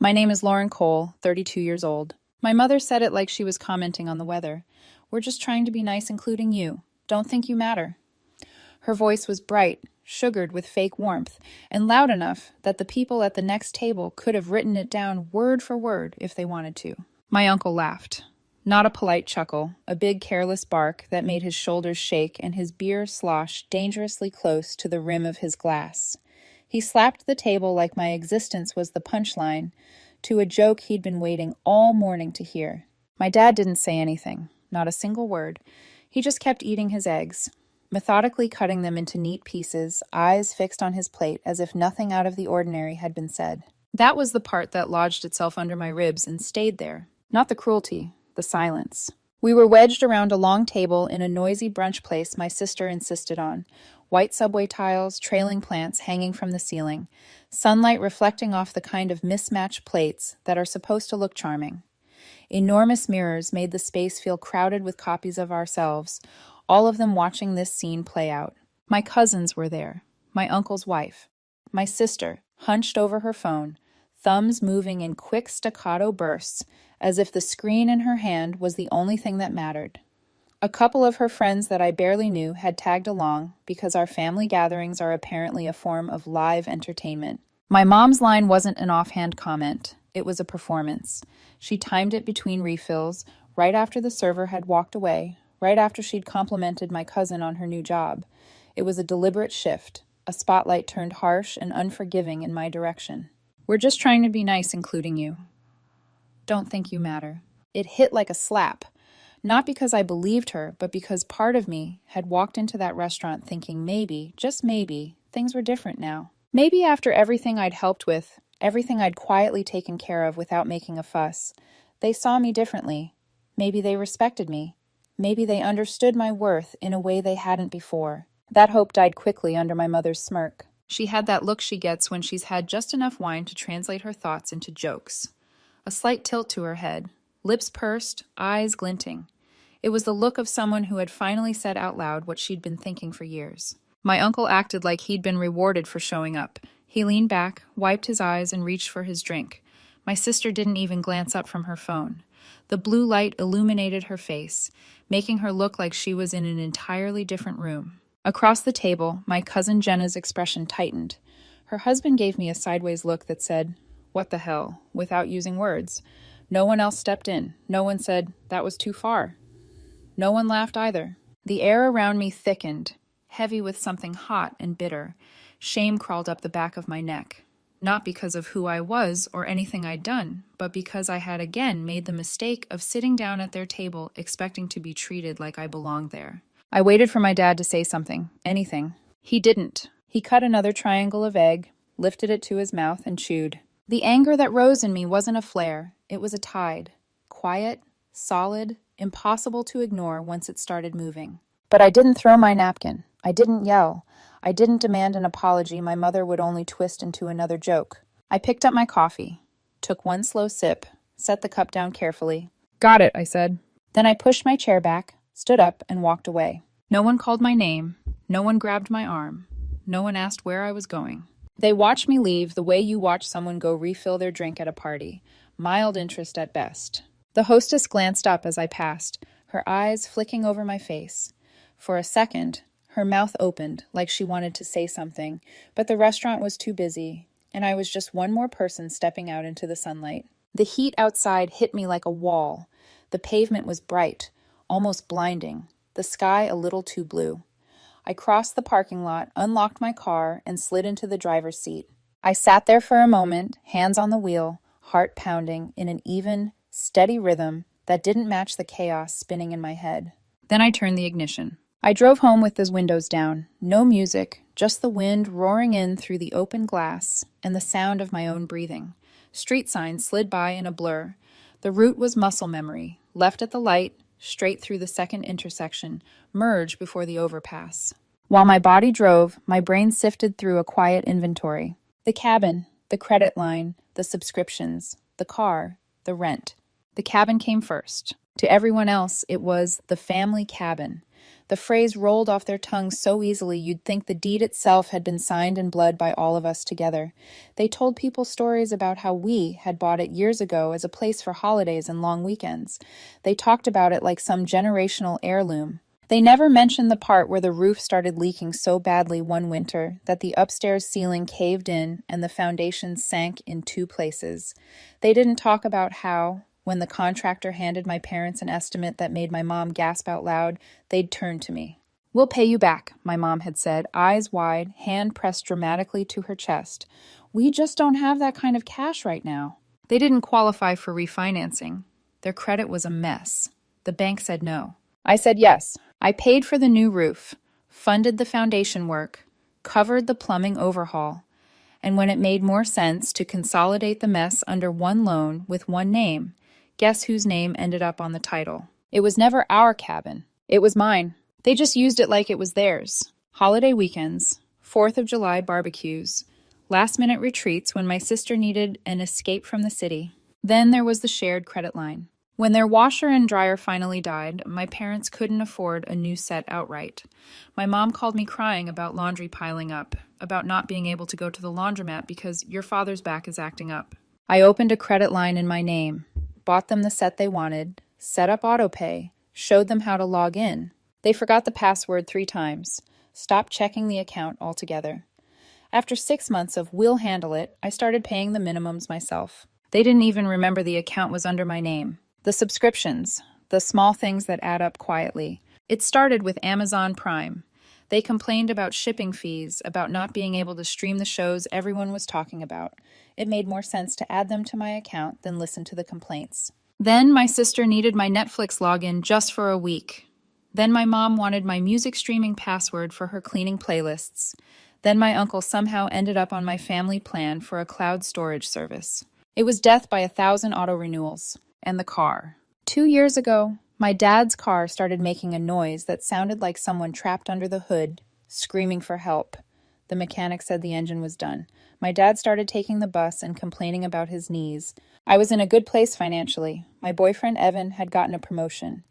My name is Lauren Cole, 32 years old. My mother said it like she was commenting on the weather. We're just trying to be nice, including you. Don't think you matter. Her voice was bright, sugared with fake warmth, and loud enough that the people at the next table could have written it down word for word if they wanted to. My uncle laughed. Not a polite chuckle, a big careless bark that made his shoulders shake and his beer slosh dangerously close to the rim of his glass. He slapped the table like my existence was the punchline to a joke he'd been waiting all morning to hear. My dad didn't say anything, not a single word. He just kept eating his eggs, methodically cutting them into neat pieces, eyes fixed on his plate as if nothing out of the ordinary had been said. That was the part that lodged itself under my ribs and stayed there. Not the cruelty, the silence. We were wedged around a long table in a noisy brunch place my sister insisted on. White subway tiles, trailing plants hanging from the ceiling, sunlight reflecting off the kind of mismatched plates that are supposed to look charming. Enormous mirrors made the space feel crowded with copies of ourselves, all of them watching this scene play out. My cousins were there, my uncle's wife, my sister, hunched over her phone, thumbs moving in quick staccato bursts, as if the screen in her hand was the only thing that mattered. A couple of her friends that I barely knew had tagged along because our family gatherings are apparently a form of live entertainment. My mom's line wasn't an offhand comment. It was a performance. She timed it between refills, right after the server had walked away, right after she'd complimented my cousin on her new job. It was a deliberate shift. A spotlight turned harsh and unforgiving in my direction. We're just trying to be nice, including you. Don't think you matter. It hit like a slap. Not because I believed her, but because part of me had walked into that restaurant thinking maybe, just maybe, things were different now. Maybe after everything I'd helped with, everything I'd quietly taken care of without making a fuss, they saw me differently. Maybe they respected me. Maybe they understood my worth in a way they hadn't before. That hope died quickly under my mother's smirk. She had that look she gets when she's had just enough wine to translate her thoughts into jokes. A slight tilt to her head, lips pursed, eyes glinting. It was the look of someone who had finally said out loud what she'd been thinking for years. My uncle acted like he'd been rewarded for showing up. He leaned back, wiped his eyes, and reached for his drink. My sister didn't even glance up from her phone. The blue light illuminated her face, making her look like she was in an entirely different room. Across the table, my cousin Jenna's expression tightened. Her husband gave me a sideways look that said, "What the hell?" without using words. No one else stepped in. No one said, "That was too far." No one laughed either. The air around me thickened, heavy with something hot and bitter. Shame crawled up the back of my neck. Not because of who I was or anything I'd done, but because I had again made the mistake of sitting down at their table expecting to be treated like I belonged there. I waited for my dad to say something, anything. He didn't. He cut another triangle of egg, lifted it to his mouth, and chewed. The anger that rose in me wasn't a flare. It was a tide. Quiet, solid, impossible to ignore once it started moving. But I didn't throw my napkin. I didn't yell. I didn't demand an apology my mother would only twist into another joke. I picked up my coffee, took one slow sip, set the cup down carefully. "Got it," I said. Then I pushed my chair back, stood up, and walked away. No one called my name. No one grabbed my arm. No one asked where I was going. They watched me leave the way you watch someone go refill their drink at a party. Mild interest at best. The hostess glanced up as I passed, her eyes flicking over my face. For a second, her mouth opened like she wanted to say something, but the restaurant was too busy, and I was just one more person stepping out into the sunlight. The heat outside hit me like a wall. The pavement was bright, almost blinding, the sky a little too blue. I crossed the parking lot, unlocked my car, and slid into the driver's seat. I sat there for a moment, hands on the wheel, heart pounding in an even, steady rhythm that didn't match the chaos spinning in my head. Then I turned the ignition. I drove home with the windows down. No music, just the wind roaring in through the open glass and the sound of my own breathing. Street signs slid by in a blur. The route was muscle memory. Left at the light, straight through the second intersection, merge before the overpass. While my body drove, my brain sifted through a quiet inventory. The cabin, the credit line, the subscriptions, the car, the rent. The cabin came first. To everyone else, it was the family cabin. The phrase rolled off their tongues so easily you'd think the deed itself had been signed in blood by all of us together. They told people stories about how we had bought it years ago as a place for holidays and long weekends. They talked about it like some generational heirloom. They never mentioned the part where the roof started leaking so badly one winter that the upstairs ceiling caved in and the foundation sank in 2 places. They didn't talk about how, when the contractor handed my parents an estimate that made my mom gasp out loud, they'd turn to me. "We'll pay you back," my mom had said, eyes wide, hand pressed dramatically to her chest. "We just don't have that kind of cash right now." They didn't qualify for refinancing. Their credit was a mess. The bank said no. I said yes. I paid for the new roof, funded the foundation work, covered the plumbing overhaul, and when it made more sense to consolidate the mess under one loan with one name, guess whose name ended up on the title? It was never our cabin. It was mine. They just used it like it was theirs. Holiday weekends, 4th of July barbecues, last-minute retreats when my sister needed an escape from the city. Then there was the shared credit line. When their washer and dryer finally died, my parents couldn't afford a new set outright. My mom called me crying about laundry piling up, about not being able to go to the laundromat because your father's back is acting up. I opened a credit line in my name, bought them the set they wanted, set up autopay, showed them how to log in. They forgot the password 3 times, stopped checking the account altogether. After 6 months of "we'll handle it," I started paying the minimums myself. They didn't even remember the account was under my name. The subscriptions, the small things that add up quietly. It started with Amazon Prime. They complained about shipping fees, about not being able to stream the shows everyone was talking about. It made more sense to add them to my account than listen to the complaints. Then my sister needed my Netflix login just for a week. Then my mom wanted my music streaming password for her cleaning playlists. Then my uncle somehow ended up on my family plan for a cloud storage service. It was death by 1,000 auto renewals. And the car. 2 years ago, my dad's car started making a noise that sounded like someone trapped under the hood, screaming for help. The mechanic said the engine was done. My dad started taking the bus and complaining about his knees. I was in a good place financially. My boyfriend Evan had gotten a promotion.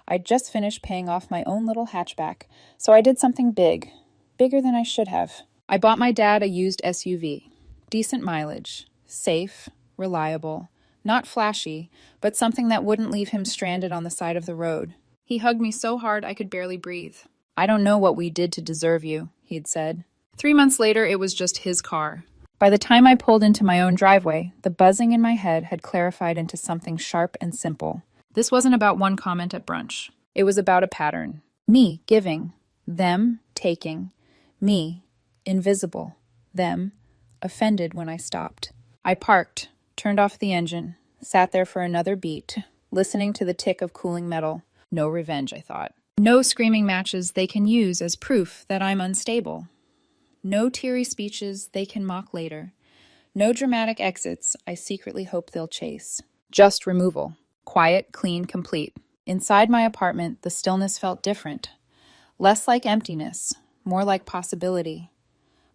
I'd just finished paying off my own little hatchback, so I did something big. Bigger than I should have. I bought my dad a used SUV. Decent mileage. Safe. Reliable. Not flashy, but something that wouldn't leave him stranded on the side of the road. He hugged me so hard I could barely breathe. "I don't know what we did to deserve you," he'd said. 3 months later, it was just his car. By the time I pulled into my own driveway, the buzzing in my head had clarified into something sharp and simple. This wasn't about one comment at brunch. It was about a pattern. Me giving, them taking, me invisible, them offended when I stopped. I parked, turned off the engine, sat there for another beat, listening to the tick of cooling metal. No revenge, I thought. No screaming matches they can use as proof that I'm unstable. No teary speeches they can mock later. No dramatic exits I secretly hope they'll chase. Just removal. Quiet, clean, complete. Inside my apartment, the stillness felt different. Less like emptiness, more like possibility.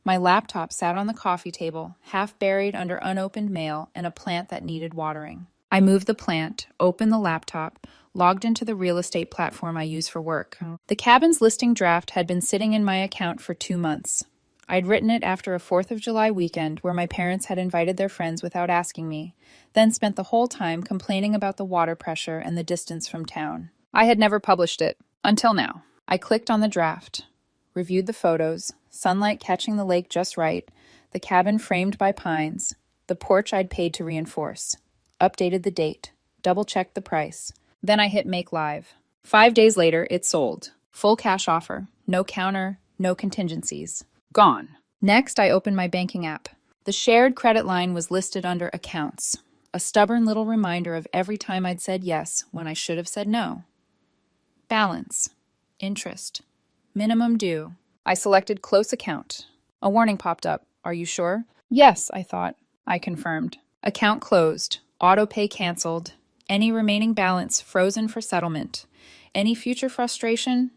My laptop sat on the coffee table, half buried under unopened mail and a plant that needed watering. I moved the plant, opened the laptop, logged into the real estate platform I use for work. The cabin's listing draft had been sitting in my account for 2 months. I'd written it after a 4th of July weekend where my parents had invited their friends without asking me, then spent the whole time complaining about the water pressure and the distance from town. I had never published it, until now. I clicked on the draft, reviewed the photos, sunlight catching the lake just right, the cabin framed by pines, the porch I'd paid to reinforce, updated the date, double-checked the price. Then I hit Make Live. 5 days later, it sold. Full cash offer. No counter, no contingencies. Gone. Next, I opened my banking app. The shared credit line was listed under Accounts, a stubborn little reminder of every time I'd said yes when I should have said no. Balance. Interest. Minimum due. I selected Close Account. A warning popped up. Are you sure? Yes, I thought. I confirmed. Account closed. Autopay canceled. Any remaining balance frozen for settlement. Any future frustration?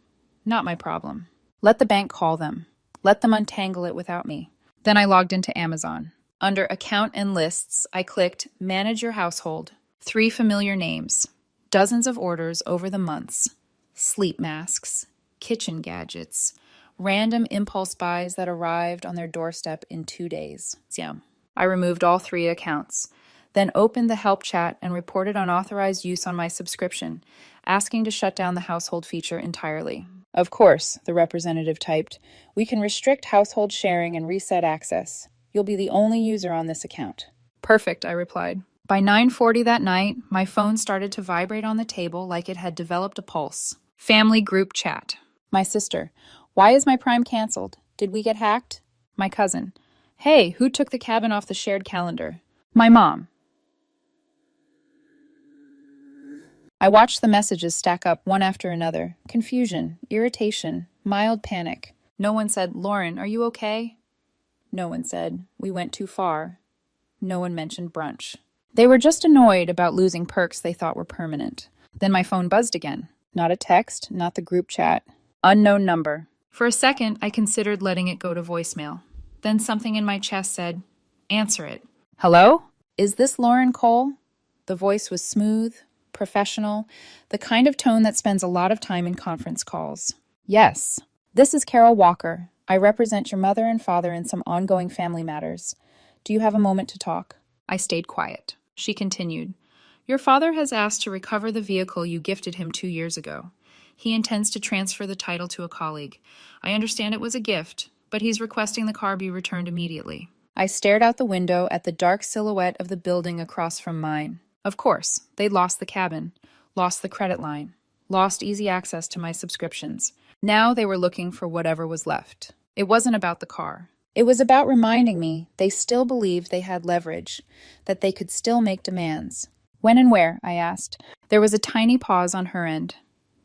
Not my problem. Let the bank call them. Let them untangle it without me. Then I logged into Amazon. Under Account and Lists, I clicked Manage Your Household. 3 familiar names. Dozens of orders over the months. Sleep masks, kitchen gadgets, random impulse buys that arrived on their doorstep in 2 days. Yeah. I removed all 3 accounts, then opened the help chat and reported unauthorized use on my subscription, asking to shut down the household feature entirely. Of course, the representative typed, we can restrict household sharing and reset access. You'll be the only user on this account. Perfect, I replied. By 9:40 that night, my phone started to vibrate on the table like it had developed a pulse. Family group chat. My sister, why is my Prime canceled? Did we get hacked? My cousin, hey, who took the cabin off the shared calendar? My mom. I watched the messages stack up one after another. Confusion, irritation, mild panic. No one said, Lauren, are you okay? No one said, we went too far. No one mentioned brunch. They were just annoyed about losing perks they thought were permanent. Then my phone buzzed again. Not a text, not the group chat. Unknown number. For a second, I considered letting it go to voicemail. Then something in my chest said, answer it. Hello? Is this Lauren Cole? The voice was smooth, professional, the kind of tone that spends a lot of time in conference calls. Yes. This is Carol Walker. I represent your mother and father in some ongoing family matters. Do you have a moment to talk? I stayed quiet. She continued, your father has asked to recover the vehicle you gifted him 2 years ago. He intends to transfer the title to a colleague. I understand it was a gift, but he's requesting the car be returned immediately. I stared out the window at the dark silhouette of the building across from mine. Of course, they'd lost the cabin, lost the credit line, lost easy access to my subscriptions. Now they were looking for whatever was left. It wasn't about the car. It was about reminding me they still believed they had leverage, that they could still make demands. When and where? I asked. There was a tiny pause on her end.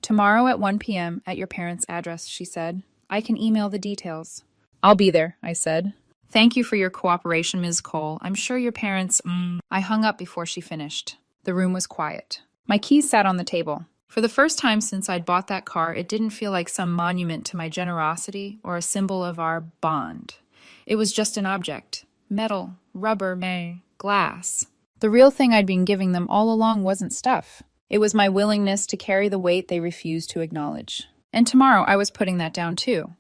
Tomorrow at 1 p.m. at your parents' address, she said. I can email the details. I'll be there, I said. Thank you for your cooperation, Ms. Cole. I'm sure your parents... I hung up before she finished. The room was quiet. My keys sat on the table. For the first time since I'd bought that car, it didn't feel like some monument to my generosity or a symbol of our bond. It was just an object. Metal, rubber, glass. The real thing I'd been giving them all along wasn't stuff. It was my willingness to carry the weight they refused to acknowledge. And tomorrow I was putting that down too.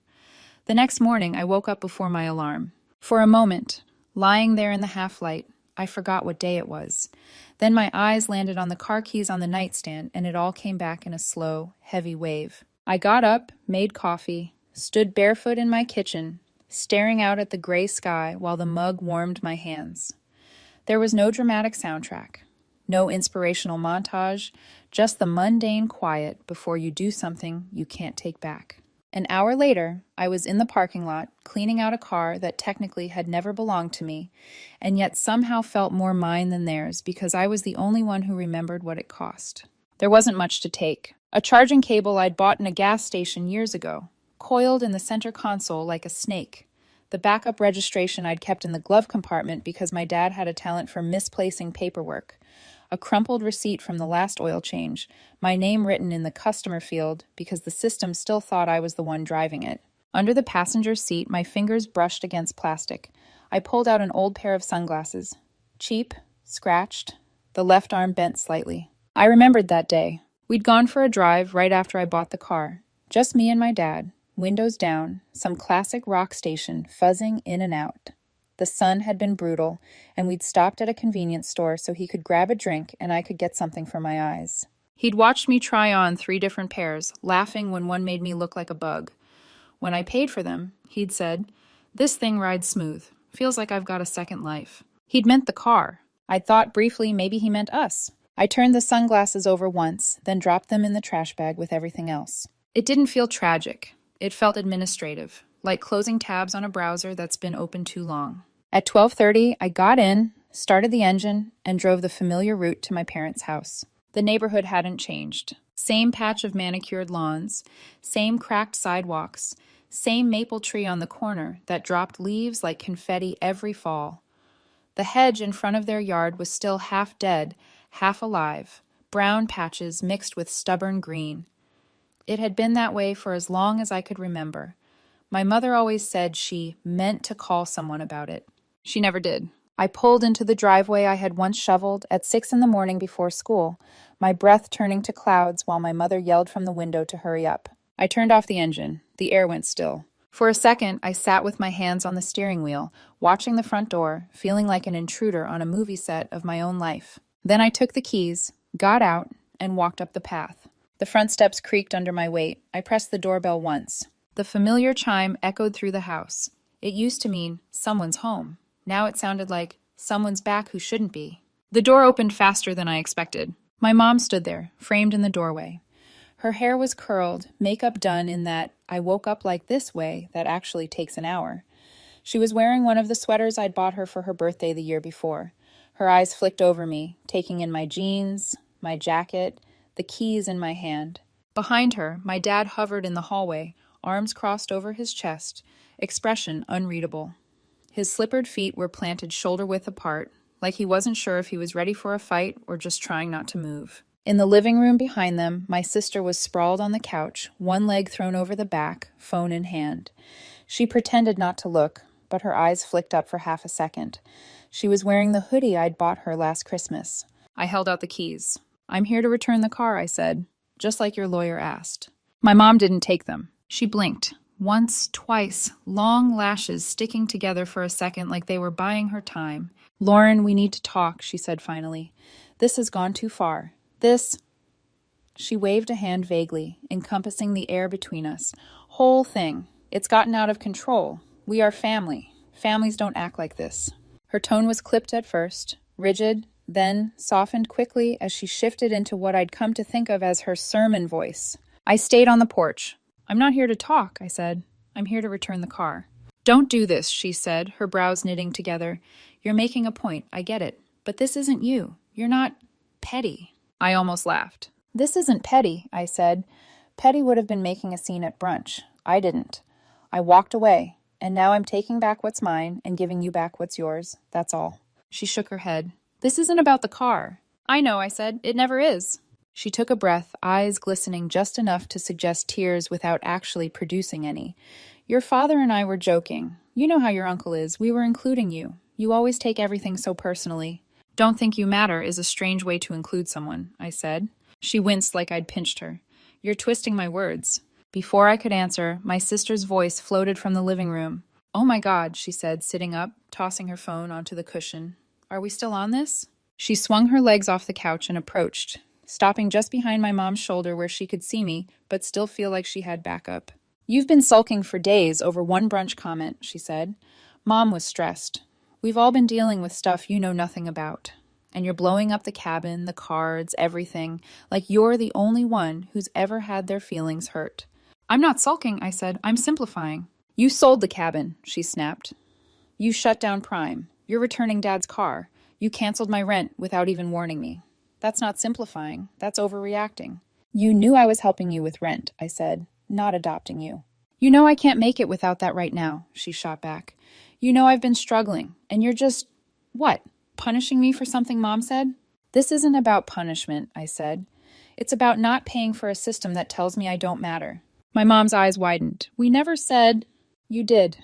The next morning I woke up before my alarm. For a moment, lying there in the half-light, I forgot what day it was. Then my eyes landed on the car keys on the nightstand, and it all came back in a slow, heavy wave. I got up, made coffee, stood barefoot in my kitchen, staring out at the gray sky while the mug warmed my hands. There was no dramatic soundtrack, no inspirational montage, just the mundane quiet before you do something you can't take back. An hour later, I was in the parking lot, cleaning out a car that technically had never belonged to me, and yet somehow felt more mine than theirs because I was the only one who remembered what it cost. There wasn't much to take. A charging cable I'd bought in a gas station years ago, coiled in the center console like a snake. The backup registration I'd kept in the glove compartment because my dad had a talent for misplacing paperwork. A crumpled receipt from the last oil change, my name written in the customer field because the system still thought I was the one driving it. Under the passenger seat, my fingers brushed against plastic. I pulled out an old pair of sunglasses. Cheap, scratched, the left arm bent slightly. I remembered that day. We'd gone for a drive right after I bought the car. Just me and my dad, windows down, some classic rock station fuzzing in and out. The sun had been brutal, and we'd stopped at a convenience store so he could grab a drink and I could get something for my eyes. He'd watched me try on 3 different pairs, laughing when one made me look like a bug. When I paid for them, he'd said, "This thing rides smooth. Feels like I've got a second life." He'd meant the car. I'd thought briefly maybe he meant us. I turned the sunglasses over once, then dropped them in the trash bag with everything else. It didn't feel tragic. It felt administrative, like closing tabs on a browser that's been open too long. At 12:30, I got in, started the engine, and drove the familiar route to my parents' house. The neighborhood hadn't changed. Same patch of manicured lawns, same cracked sidewalks, same maple tree on the corner that dropped leaves like confetti every fall. The hedge in front of their yard was still half dead, half alive, brown patches mixed with stubborn green. It had been that way for as long as I could remember. My mother always said she meant to call someone about it. She never did. I pulled into the driveway I had once shoveled at 6 in the morning before school, my breath turning to clouds while my mother yelled from the window to hurry up. I turned off the engine. The air went still. For a second, I sat with my hands on the steering wheel, watching the front door, feeling like an intruder on a movie set of my own life. Then I took the keys, got out, and walked up the path. The front steps creaked under my weight. I pressed the doorbell once. The familiar chime echoed through the house. It used to mean someone's home. Now it sounded like someone's back who shouldn't be. The door opened faster than I expected. My mom stood there, framed in the doorway. Her hair was curled, makeup done in that I woke up like this way that actually takes an hour. She was wearing one of the sweaters I'd bought her for her birthday the year before. Her eyes flicked over me, taking in my jeans, my jacket, the keys in my hand. Behind her, my dad hovered in the hallway, arms crossed over his chest, expression unreadable. His slippered feet were planted shoulder-width apart, like he wasn't sure if he was ready for a fight or just trying not to move. In the living room behind them, my sister was sprawled on the couch, one leg thrown over the back, phone in hand. She pretended not to look, but her eyes flicked up for half a second. She was wearing the hoodie I'd bought her last Christmas. I held out the keys. "I'm here to return the car," I said, "just like your lawyer asked." My mom didn't take them. She blinked. Once, twice, long lashes sticking together for a second like they were buying her time. "Lauren, we need to talk," she said finally. "This has gone too far. This—" She waved a hand vaguely, encompassing the air between us. "Whole thing. It's gotten out of control. We are family. Families don't act like this." Her tone was clipped at first, rigid, then softened quickly as she shifted into what I'd come to think of as her sermon voice. I stayed on the porch. "I'm not here to talk," I said. "I'm here to return the car." "Don't do this," she said, her brows knitting together. "You're making a point, I get it. But this isn't you. You're not petty." I almost laughed. "This isn't petty," I said. "Petty would have been making a scene at brunch. I didn't. I walked away, and now I'm taking back what's mine and giving you back what's yours. That's all." She shook her head. "This isn't about the car." "I know," I said. "It never is." She took a breath, eyes glistening just enough to suggest tears without actually producing any. "Your father and I were joking. You know how your uncle is. We were including you. You always take everything so personally." "Don't think you matter" is a strange way to include someone, I said. She winced like I'd pinched her. "You're twisting my words." Before I could answer, my sister's voice floated from the living room. "Oh my God," she said, sitting up, tossing her phone onto the cushion. "Are we still on this?" She swung her legs off the couch and approached, stopping just behind my mom's shoulder where she could see me, but still feel like she had backup. "You've been sulking for days over one brunch comment," she said. "Mom was stressed. We've all been dealing with stuff you know nothing about. And you're blowing up the cabin, the cards, everything, like you're the only one who's ever had their feelings hurt." "I'm not sulking," I said. "I'm simplifying." "You sold the cabin," she snapped. "You shut down Prime. You're returning Dad's car. You canceled my rent without even warning me. That's not simplifying. That's overreacting." "You knew I was helping you with rent," I said, "not adopting you." "You know I can't make it without that right now," she shot back. "You know I've been struggling, and you're just, what, punishing me for something Mom said?" "This isn't about punishment," I said. "It's about not paying for a system that tells me I don't matter." My mom's eyes widened. "We never said—" "You did,"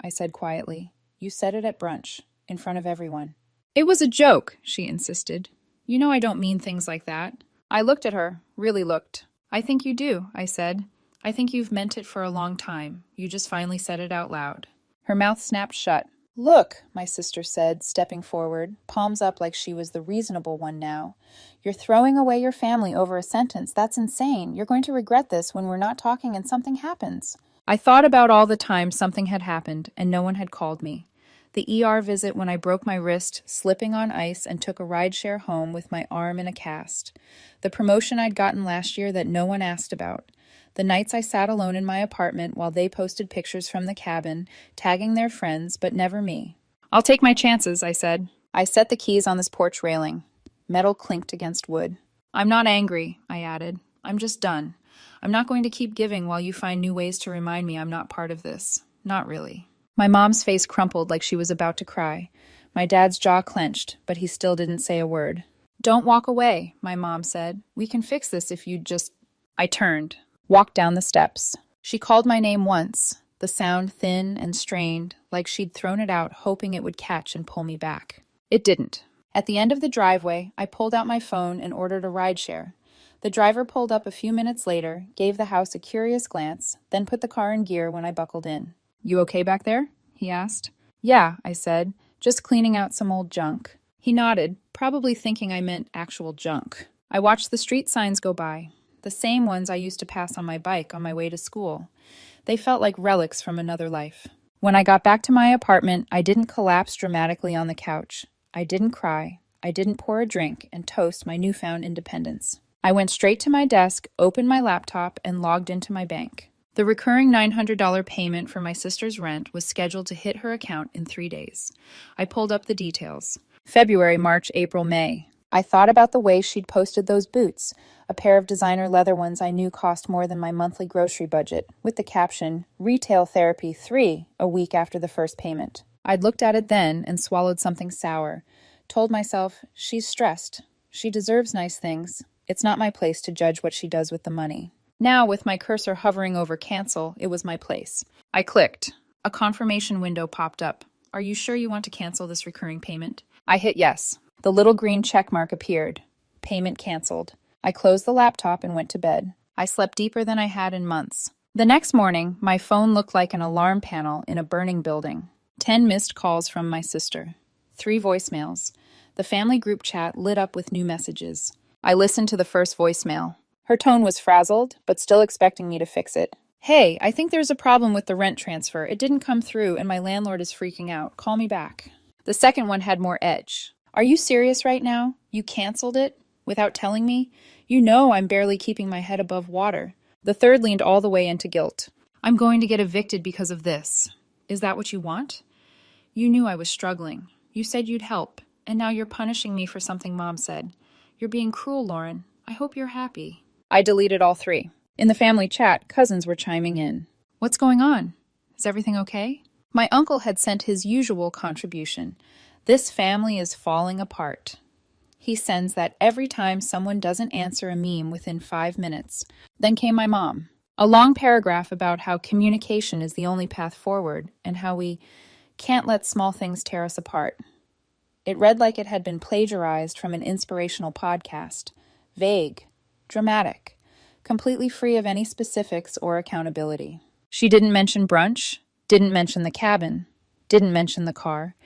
I said quietly. "You said it at brunch, in front of everyone." "It was a joke," she insisted. "You know I don't mean things like that." I looked at her, really looked. "I think you do," I said. "I think you've meant it for a long time. You just finally said it out loud." Her mouth snapped shut. "Look," my sister said, stepping forward, palms up like she was the reasonable one now. "You're throwing away your family over a sentence. That's insane. You're going to regret this when we're not talking and something happens." I thought about all the times something had happened and no one had called me. The ER visit when I broke my wrist, slipping on ice and took a rideshare home with my arm in a cast. The promotion I'd gotten last year that no one asked about. The nights I sat alone in my apartment while they posted pictures from the cabin, tagging their friends, but never me. "I'll take my chances," I said. I set the keys on this porch railing. Metal clinked against wood. "I'm not angry," I added. "I'm just done. I'm not going to keep giving while you find new ways to remind me I'm not part of this. Not really." My mom's face crumpled like she was about to cry. My dad's jaw clenched, but he still didn't say a word. "Don't walk away," my mom said. "We can fix this if you just—" I turned, walked down the steps. She called my name once, the sound thin and strained, like she'd thrown it out hoping it would catch and pull me back. It didn't. At the end of the driveway, I pulled out my phone and ordered a rideshare. The driver pulled up a few minutes later, gave the house a curious glance, then put the car in gear when I buckled in. "You okay back there?" he asked. "Yeah," I said, "just cleaning out some old junk." He nodded, probably thinking I meant actual junk. I watched the street signs go by, the same ones I used to pass on my bike on my way to school. They felt like relics from another life. When I got back to my apartment, I didn't collapse dramatically on the couch. I didn't cry. I didn't pour a drink and toast my newfound independence. I went straight to my desk, opened my laptop, and logged into my bank. The recurring $900 payment for my sister's rent was scheduled to hit her account in 3 days. I pulled up the details. February, March, April, May. I thought about the way she'd posted those boots, a pair of designer leather ones I knew cost more than my monthly grocery budget, with the caption, "Retail Therapy 3, a week after the first payment." I'd looked at it then and swallowed something sour. Told myself, she's stressed. She deserves nice things. It's not my place to judge what she does with the money. Now, with my cursor hovering over cancel, it was my place. I clicked. A confirmation window popped up. "Are you sure you want to cancel this recurring payment?" I hit yes. The little green check mark appeared. Payment canceled. I closed the laptop and went to bed. I slept deeper than I had in months. The next morning, my phone looked like an alarm panel in a burning building. 10 missed calls from my sister. 3 voicemails. The family group chat lit up with new messages. I listened to the first voicemail. Her tone was frazzled, but still expecting me to fix it. "Hey, I think there's a problem with the rent transfer. It didn't come through and my landlord is freaking out. Call me back." The second one had more edge. "Are you serious right now? You canceled it? Without telling me? You know I'm barely keeping my head above water." The third leaned all the way into guilt. "I'm going to get evicted because of this. Is that what you want? You knew I was struggling. You said you'd help, and now you're punishing me for something Mom said. You're being cruel, Lauren. I hope you're happy." I deleted all 3. In the family chat, cousins were chiming in. "What's going on? Is everything okay?" My uncle had sent his usual contribution. "This family is falling apart." He sends that every time someone doesn't answer a meme within 5 minutes. Then came my mom. A long paragraph about how communication is the only path forward and how we can't let small things tear us apart. It read like it had been plagiarized from an inspirational podcast. Vague, dramatic, completely free of any specifics or accountability. She didn't mention brunch, didn't mention the cabin, didn't mention the car,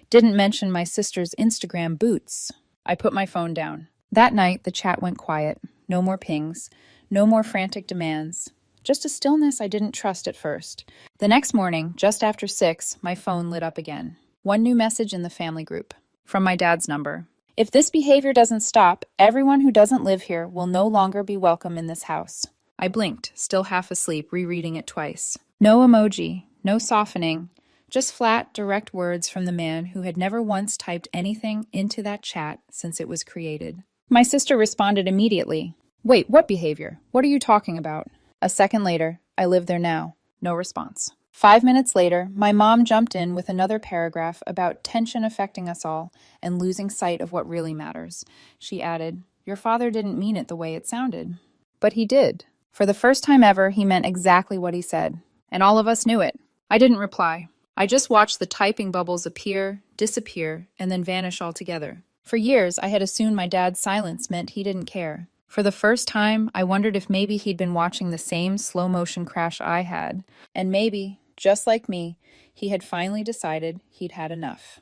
didn't mention my sister's Instagram boots. I put my phone down. That night, the chat went quiet. No more pings, no more frantic demands. Just a stillness I didn't trust at first. The next morning, just after 6, my phone lit up again. One new message in the family group. From my dad's number. "If this behavior doesn't stop, everyone who doesn't live here will no longer be welcome in this house." I blinked, still half asleep, rereading it twice. No emoji, no softening, just flat, direct words from the man who had never once typed anything into that chat since it was created. My sister responded immediately. "Wait, what behavior? What are you talking about?" A second later, "I live there now." No response. 5 minutes later, my mom jumped in with another paragraph about tension affecting us all and losing sight of what really matters. She added, "Your father didn't mean it the way it sounded." But he did. For the first time ever, he meant exactly what he said. And all of us knew it. I didn't reply. I just watched the typing bubbles appear, disappear, and then vanish altogether. For years, I had assumed my dad's silence meant he didn't care. For the first time, I wondered if maybe he'd been watching the same slow-motion crash I had. And maybe, just like me, he had finally decided he'd had enough.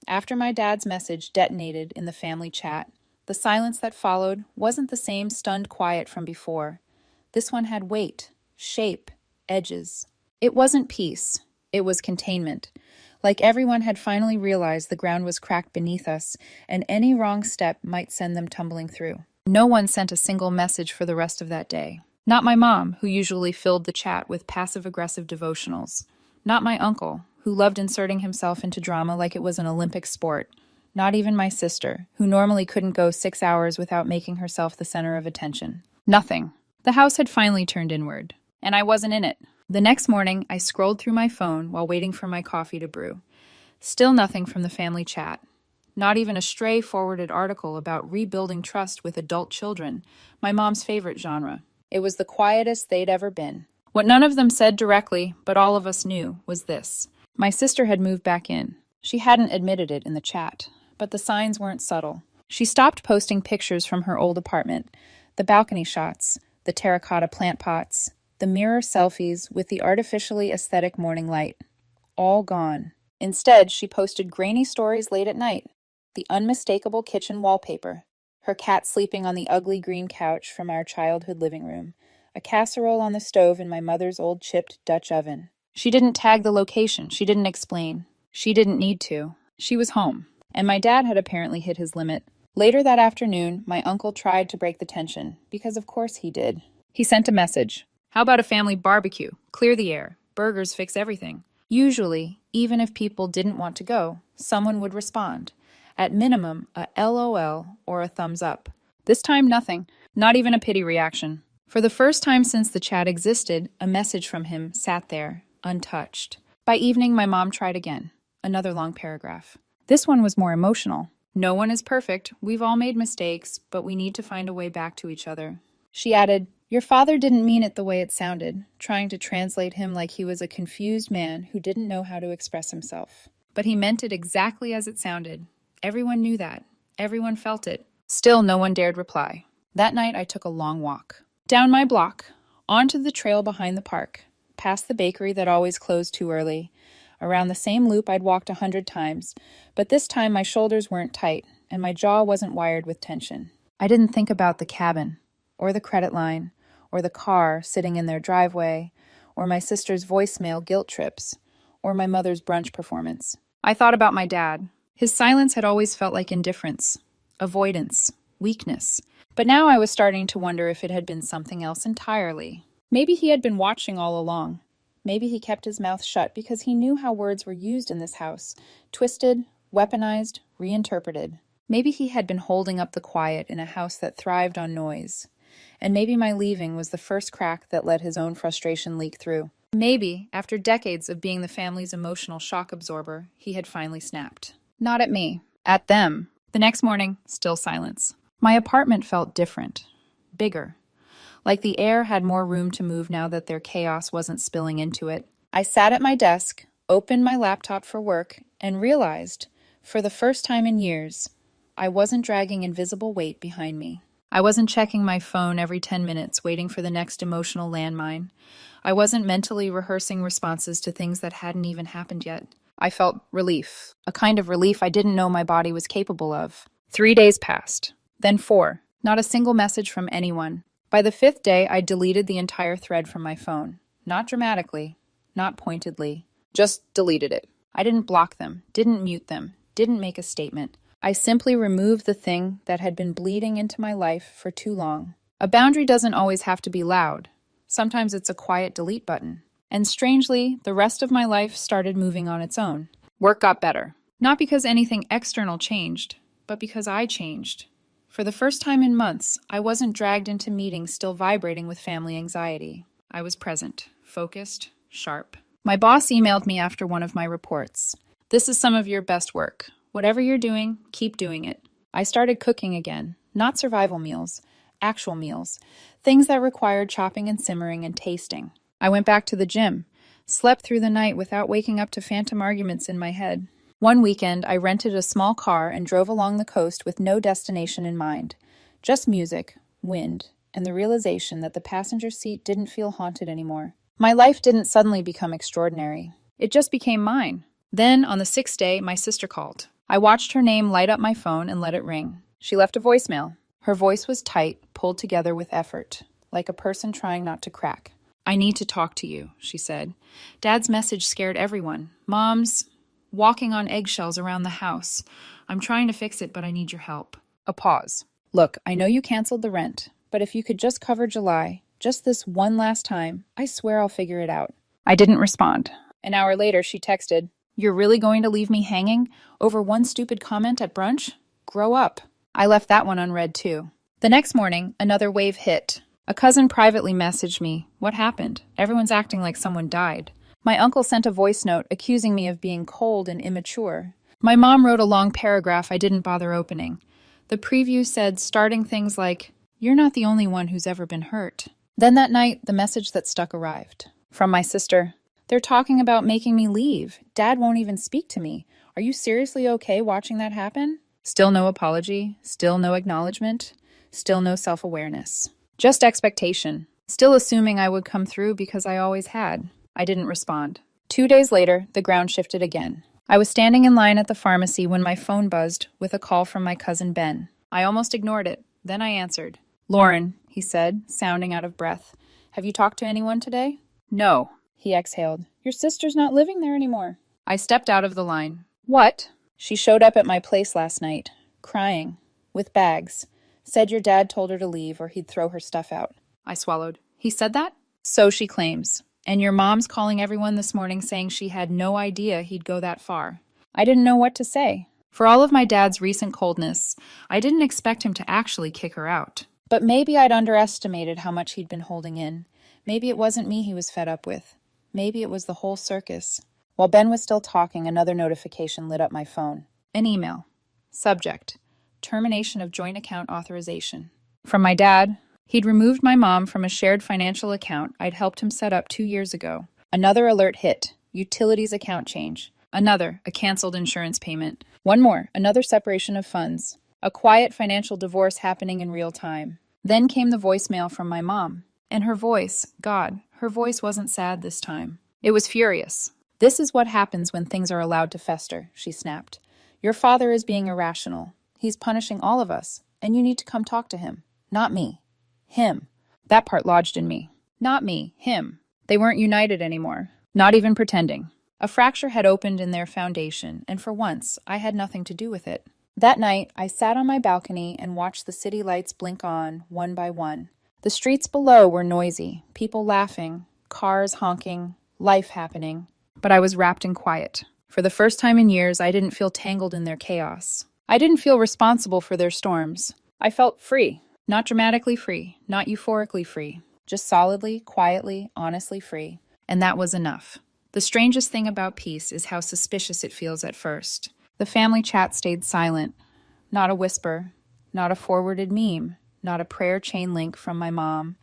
After my dad's message detonated in the family chat, the silence that followed wasn't the same stunned quiet from before. This one had weight, shape, edges. It wasn't peace. It was containment. Like everyone had finally realized the ground was cracked beneath us, and any wrong step might send them tumbling through. No one sent a single message for the rest of that day. Not my mom, who usually filled the chat with passive-aggressive devotionals. Not my uncle, who loved inserting himself into drama like it was an Olympic sport. Not even my sister, who normally couldn't go 6 hours without making herself the center of attention. Nothing. The house had finally turned inward, and I wasn't in it. The next morning, I scrolled through my phone while waiting for my coffee to brew. Still nothing from the family chat. Not even a stray forwarded article about rebuilding trust with adult children, my mom's favorite genre. It was the quietest they'd ever been. What none of them said directly, but all of us knew, was this. My sister had moved back in. She hadn't admitted it in the chat, but the signs weren't subtle. She stopped posting pictures from her old apartment, the balcony shots, the terracotta plant pots, the mirror selfies with the artificially aesthetic morning light. All gone. Instead, she posted grainy stories late at night, the unmistakable kitchen wallpaper, her cat sleeping on the ugly green couch from our childhood living room, a casserole on the stove in my mother's old chipped Dutch oven. She didn't tag the location. She didn't explain. She didn't need to. She was home. And my dad had apparently hit his limit. Later that afternoon, my uncle tried to break the tension, because of course he did. He sent a message. How about a family barbecue? Clear the air. Burgers fix everything. Usually, even if people didn't want to go, someone would respond. At minimum, a LOL or a thumbs up. This time, nothing. Not even a pity reaction. For the first time since the chat existed, a message from him sat there, untouched. By evening, my mom tried again. Another long paragraph. This one was more emotional. No one is perfect. We've all made mistakes, but we need to find a way back to each other. She added, your father didn't mean it the way it sounded, trying to translate him like he was a confused man who didn't know how to express himself. But he meant it exactly as it sounded. Everyone knew that. Everyone felt it. Still, no one dared reply. That night, I took a long walk. Down my block, onto the trail behind the park, past the bakery that always closed too early, around the same loop I'd walked 100 times, but this time my shoulders weren't tight, and my jaw wasn't wired with tension. I didn't think about the cabin, or the credit line, or the car sitting in their driveway, or my sister's voicemail guilt trips, or my mother's brunch performance. I thought about my dad. His silence had always felt like indifference, avoidance, weakness. But now I was starting to wonder if it had been something else entirely. Maybe he had been watching all along. Maybe he kept his mouth shut because he knew how words were used in this house, twisted, weaponized, reinterpreted. Maybe he had been holding up the quiet in a house that thrived on noise. And maybe my leaving was the first crack that let his own frustration leak through. Maybe, after decades of being the family's emotional shock absorber, he had finally snapped. Not at me. At them. The next morning, still silence. My apartment felt different. Bigger. Like the air had more room to move now that their chaos wasn't spilling into it. I sat at my desk, opened my laptop for work, and realized, for the first time in years, I wasn't dragging invisible weight behind me. I wasn't checking my phone every 10 minutes, waiting for the next emotional landmine. I wasn't mentally rehearsing responses to things that hadn't even happened yet. I felt relief, a kind of relief I didn't know my body was capable of. 3 days passed, then 4. Not a single message from anyone. By the 5th day, I deleted the entire thread from my phone. Not dramatically, not pointedly, just deleted it. I didn't block them, didn't mute them, didn't make a statement. I simply removed the thing that had been bleeding into my life for too long. A boundary doesn't always have to be loud. Sometimes it's a quiet delete button. And strangely, the rest of my life started moving on its own. Work got better. Not because anything external changed, but because I changed. For the first time in months, I wasn't dragged into meetings still vibrating with family anxiety. I was present, focused, sharp. My boss emailed me after one of my reports. This is some of your best work. Whatever you're doing, keep doing it. I started cooking again. Not survival meals, actual meals. Things that required chopping and simmering and tasting. I went back to the gym, slept through the night without waking up to phantom arguments in my head. One weekend, I rented a small car and drove along the coast with no destination in mind. Just music, wind, and the realization that the passenger seat didn't feel haunted anymore. My life didn't suddenly become extraordinary. It just became mine. Then, on the 6th day, my sister called. I watched her name light up my phone and let it ring. She left a voicemail. Her voice was tight, pulled together with effort, like a person trying not to crack. I need to talk to you, she said. Dad's message scared everyone. Mom's walking on eggshells around the house. I'm trying to fix it, but I need your help. A pause. Look, I know you canceled the rent, but if you could just cover July, just this one last time, I swear I'll figure it out. I didn't respond. An hour later, she texted, You're really going to leave me hanging over one stupid comment at brunch? Grow up. I left that one unread too. The next morning, another wave hit. A cousin privately messaged me, What happened? Everyone's acting like someone died. My uncle sent a voice note accusing me of being cold and immature. My mom wrote a long paragraph I didn't bother opening. The preview said starting things like, You're not the only one who's ever been hurt. Then that night, the message that stuck arrived. From my sister. They're talking about making me leave. Dad won't even speak to me. Are you seriously okay watching that happen? Still no apology. Still no acknowledgement. Still no self-awareness. Just expectation. Still assuming I would come through because I always had. I didn't respond. 2 days later, the ground shifted again. I was standing in line at the pharmacy when my phone buzzed with a call from my cousin Ben. I almost ignored it. Then I answered. "Lauren," he said, sounding out of breath. "Have you talked to anyone today?" "No," he exhaled. "Your sister's not living there anymore." I stepped out of the line. "What?" "She showed up at my place last night, crying, with bags. Said your dad told her to leave or he'd throw her stuff out." I swallowed. "He said that?" "So she claims. And your mom's calling everyone this morning saying she had no idea he'd go that far." I didn't know what to say. For all of my dad's recent coldness, I didn't expect him to actually kick her out. But maybe I'd underestimated how much he'd been holding in. Maybe it wasn't me he was fed up with. Maybe it was the whole circus. While Ben was still talking, another notification lit up my phone. An email. Subject: termination of joint account authorization. From my dad. He'd removed my mom from a shared financial account I'd helped him set up 2 years ago. Another alert hit. Utilities account change. Another, a canceled insurance payment. One more, another separation of funds. A quiet financial divorce happening in real time. Then came the voicemail from my mom. And her voice, God, her voice wasn't sad this time. It was furious. "This is what happens when things are allowed to fester," she snapped. "Your father is being irrational. He's punishing all of us, and you need to come talk to him. Not me. Him." That part lodged in me. Not me, him. They weren't united anymore. Not even pretending. A fracture had opened in their foundation, and for once, I had nothing to do with it. That night, I sat on my balcony and watched the city lights blink on, one by one. The streets below were noisy, people laughing, cars honking, life happening. But I was wrapped in quiet. For the first time in years, I didn't feel tangled in their chaos. I didn't feel responsible for their storms. I felt free. Not dramatically free, not euphorically free. Just solidly, quietly, honestly free. And that was enough. The strangest thing about peace is how suspicious it feels at first. The family chat stayed silent. Not a whisper. Not a forwarded meme. Not a prayer chain link from my mom.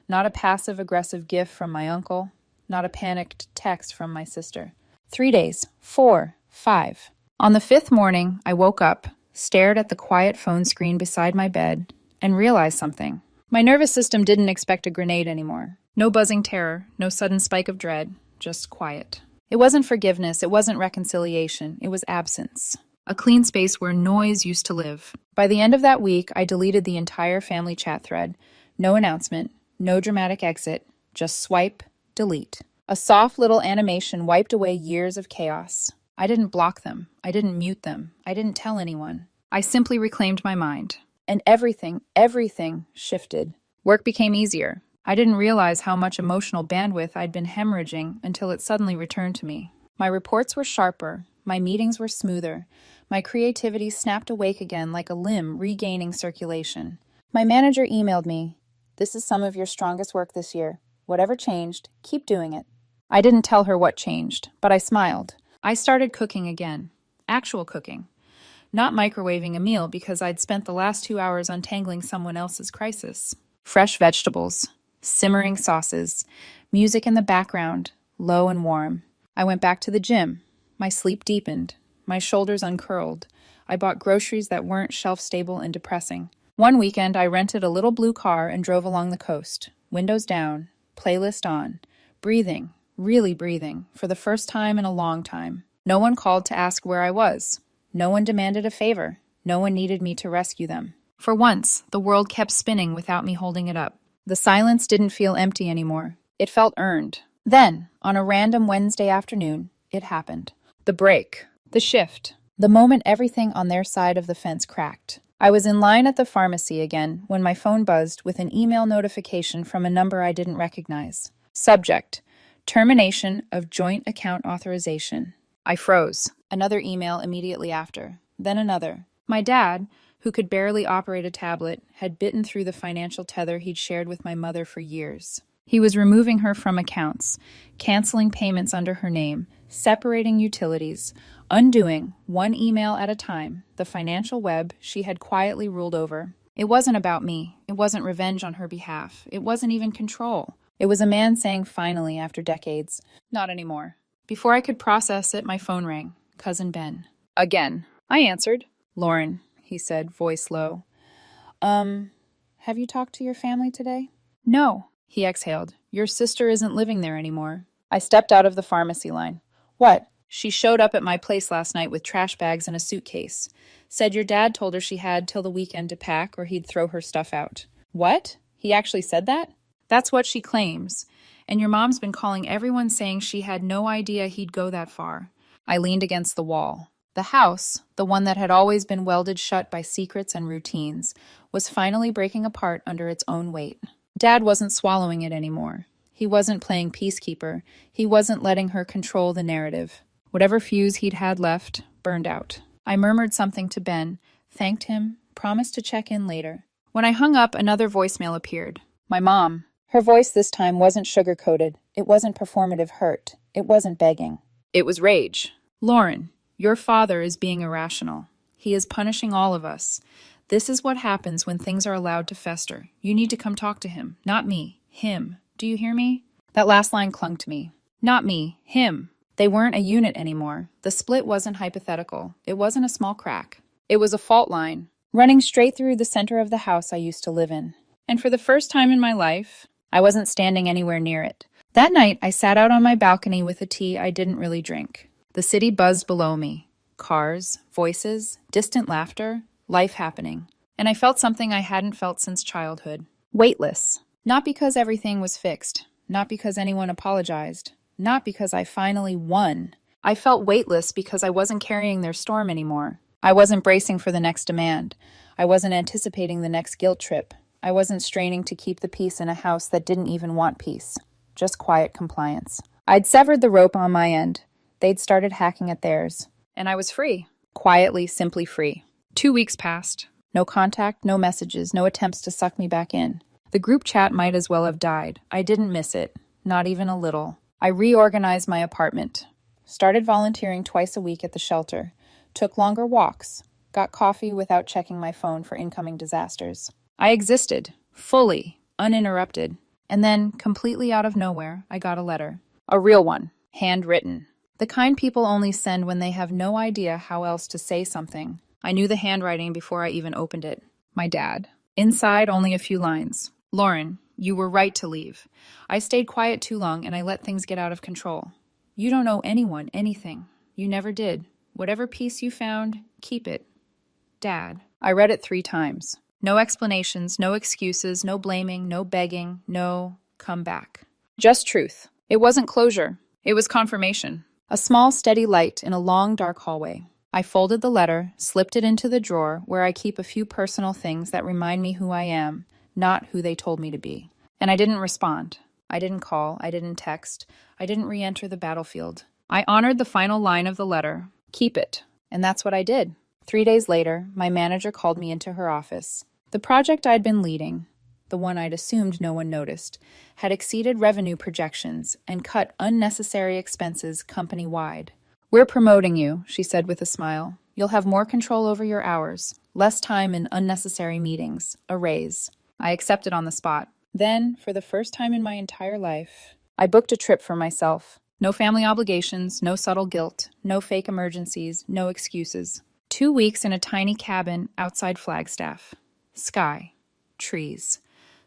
Not a passive-aggressive gif from my uncle. Not a panicked text from my sister. 3 days. 4. 5. On the 5th morning, I woke up, stared at the quiet phone screen beside my bed, and realized something. My nervous system didn't expect a grenade anymore. No buzzing terror, no sudden spike of dread, just quiet. It wasn't forgiveness, it wasn't reconciliation, it was absence. A clean space where noise used to live. By the end of that week, I deleted the entire family chat thread. No announcement, no dramatic exit, just swipe, delete. A soft little animation wiped away years of chaos. I didn't block them, I didn't mute them, I didn't tell anyone. I simply reclaimed my mind. And everything shifted. Work became easier. I didn't realize how much emotional bandwidth I'd been hemorrhaging until it suddenly returned to me. My reports were sharper, my meetings were smoother, my creativity snapped awake again like a limb regaining circulation. My manager emailed me, "This is some of your strongest work this year. Whatever changed, keep doing it." I didn't tell her what changed, but I smiled. I started cooking again. Actual cooking. Not microwaving a meal because I'd spent the last 2 hours untangling someone else's crisis. Fresh vegetables, simmering sauces, music in the background, low and warm. I went back to the gym. My sleep deepened. My shoulders uncurled. I bought groceries that weren't shelf-stable and depressing. One weekend, I rented a little blue car and drove along the coast. Windows down, playlist on, breathing, really breathing, for the first time in a long time. No one called to ask where I was. No one demanded a favor. No one needed me to rescue them. For once, the world kept spinning without me holding it up. The silence didn't feel empty anymore. It felt earned. Then, on a random Wednesday afternoon, it happened. The break. The shift. The moment everything on their side of the fence cracked. I was in line at the pharmacy again when my phone buzzed with an email notification from a number I didn't recognize. Subject: termination of joint account authorization. I froze. Another email immediately after. Then another. My dad, who could barely operate a tablet, had bitten through the financial tether he'd shared with my mother for years. He was removing her from accounts, canceling payments under her name, separating utilities, undoing, one email at a time, the financial web she had quietly ruled over. It wasn't about me. It wasn't revenge on her behalf. It wasn't even control. It was a man saying finally after decades, "Not anymore." Before I could process it, my phone rang. Cousin Ben. Again. I answered. "Lauren," he said, voice low. Have you talked to your family today?" "No," he exhaled. "Your sister isn't living there anymore." I stepped out of the pharmacy line. "What?" "She showed up at my place last night with trash bags and a suitcase. Said your dad told her she had till the weekend to pack or he'd throw her stuff out." "What? He actually said that?" "That's what she claims. And your mom's been calling everyone saying she had no idea he'd go that far." I leaned against the wall. The house, the one that had always been welded shut by secrets and routines, was finally breaking apart under its own weight. Dad wasn't swallowing it anymore. He wasn't playing peacekeeper. He wasn't letting her control the narrative. Whatever fuse he'd had left burned out. I murmured something to Ben, thanked him, promised to check in later. When I hung up, another voicemail appeared. My mom. Her voice this time wasn't sugar-coated. It wasn't performative hurt. It wasn't begging. It was rage. "Lauren, your father is being irrational. He is punishing all of us. This is what happens when things are allowed to fester. You need to come talk to him. Not me. Him. Do you hear me?" That last line clung to me. Not me. Him. They weren't a unit anymore. The split wasn't hypothetical. It wasn't a small crack. It was a fault line, running straight through the center of the house I used to live in. And for the first time in my life, I wasn't standing anywhere near it. That night, I sat out on my balcony with a tea I didn't really drink. The city buzzed below me. Cars, voices, distant laughter, life happening. And I felt something I hadn't felt since childhood. Weightless. Not because everything was fixed. Not because anyone apologized. Not because I finally won. I felt weightless because I wasn't carrying their storm anymore. I wasn't bracing for the next demand. I wasn't anticipating the next guilt trip. I wasn't straining to keep the peace in a house that didn't even want peace. Just quiet compliance. I'd severed the rope on my end. They'd started hacking at theirs. And I was free. Quietly, simply free. 2 weeks passed. No contact, no messages, no attempts to suck me back in. The group chat might as well have died. I didn't miss it. Not even a little. I reorganized my apartment. Started volunteering twice a week at the shelter. Took longer walks. Got coffee without checking my phone for incoming disasters. I existed. Fully. Uninterrupted. And then, completely out of nowhere, I got a letter. A real one. Handwritten. The kind people only send when they have no idea how else to say something. I knew the handwriting before I even opened it. My dad. Inside, only a few lines. "Lauren, you were right to leave. I stayed quiet too long and I let things get out of control. You don't owe anyone anything. You never did. Whatever peace you found, keep it. Dad." I read it 3 times. No explanations, no excuses, no blaming, no begging, no come back. Just truth. It wasn't closure. It was confirmation. A small, steady light in a long, dark hallway. I folded the letter, slipped it into the drawer where I keep a few personal things that remind me who I am, not who they told me to be. And I didn't respond. I didn't call. I didn't text. I didn't re-enter the battlefield. I honored the final line of the letter. Keep it. And that's what I did. 3 days later, my manager called me into her office. The project I'd been leading, the one I'd assumed no one noticed, had exceeded revenue projections and cut unnecessary expenses company-wide. "We're promoting you," she said with a smile. "You'll have more control over your hours, less time in unnecessary meetings, a raise." I accepted on the spot. Then, for the first time in my entire life, I booked a trip for myself. No family obligations, no subtle guilt, no fake emergencies, no excuses. 2 weeks in a tiny cabin outside Flagstaff. Sky. Trees.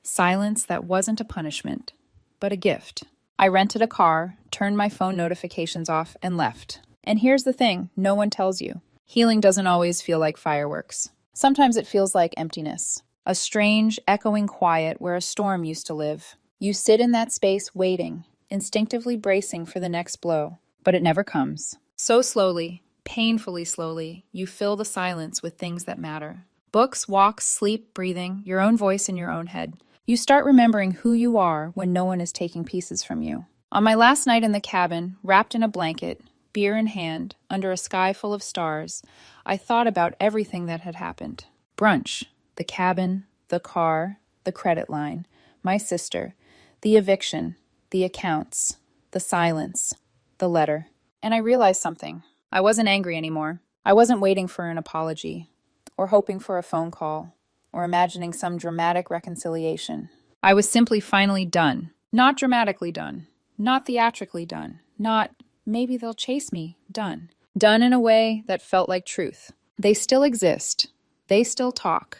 Silence that wasn't a punishment, but a gift. I rented a car, turned my phone notifications off, and left. And here's the thing no one tells you. Healing doesn't always feel like fireworks. Sometimes it feels like emptiness. A strange, echoing quiet where a storm used to live. You sit in that space waiting, instinctively bracing for the next blow, but it never comes. So slowly, painfully slowly, you fill the silence with things that matter. Books, walks, sleep, breathing, your own voice in your own head. You start remembering who you are when no one is taking pieces from you. On my last night in the cabin, wrapped in a blanket, beer in hand, under a sky full of stars, I thought about everything that had happened. Brunch, the cabin, the car, the credit line, my sister, the eviction, the accounts, the silence, the letter. And I realized something. I wasn't angry anymore. I wasn't waiting for an apology or hoping for a phone call. or imagining some dramatic reconciliation. I was simply finally done. Not dramatically done. Not theatrically done. Not, maybe they'll chase me, done. Done in a way that felt like truth. They still exist. They still talk.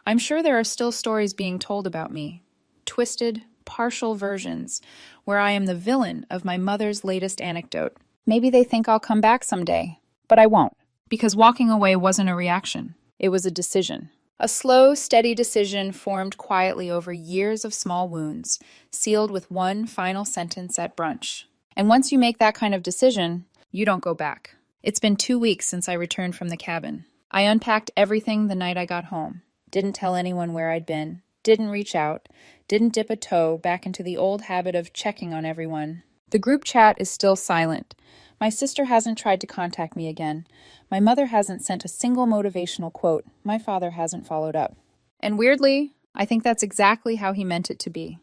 I'm sure there are still stories being told about me. Twisted, partial versions, where I am the villain of my mother's latest anecdote. Maybe they think I'll come back someday, but I won't, because walking away wasn't a reaction. It was a decision. A slow, steady decision formed quietly over years of small wounds, sealed with one final sentence at brunch. And once you make that kind of decision, you don't go back. It's been 2 weeks since I returned from the cabin. I unpacked everything the night I got home. Didn't tell anyone where I'd been. Didn't reach out. Didn't dip a toe back into the old habit of checking on everyone. The group chat is still silent. My sister hasn't tried to contact me again. My mother hasn't sent a single motivational quote. My father hasn't followed up. And weirdly, I think that's exactly how he meant it to be.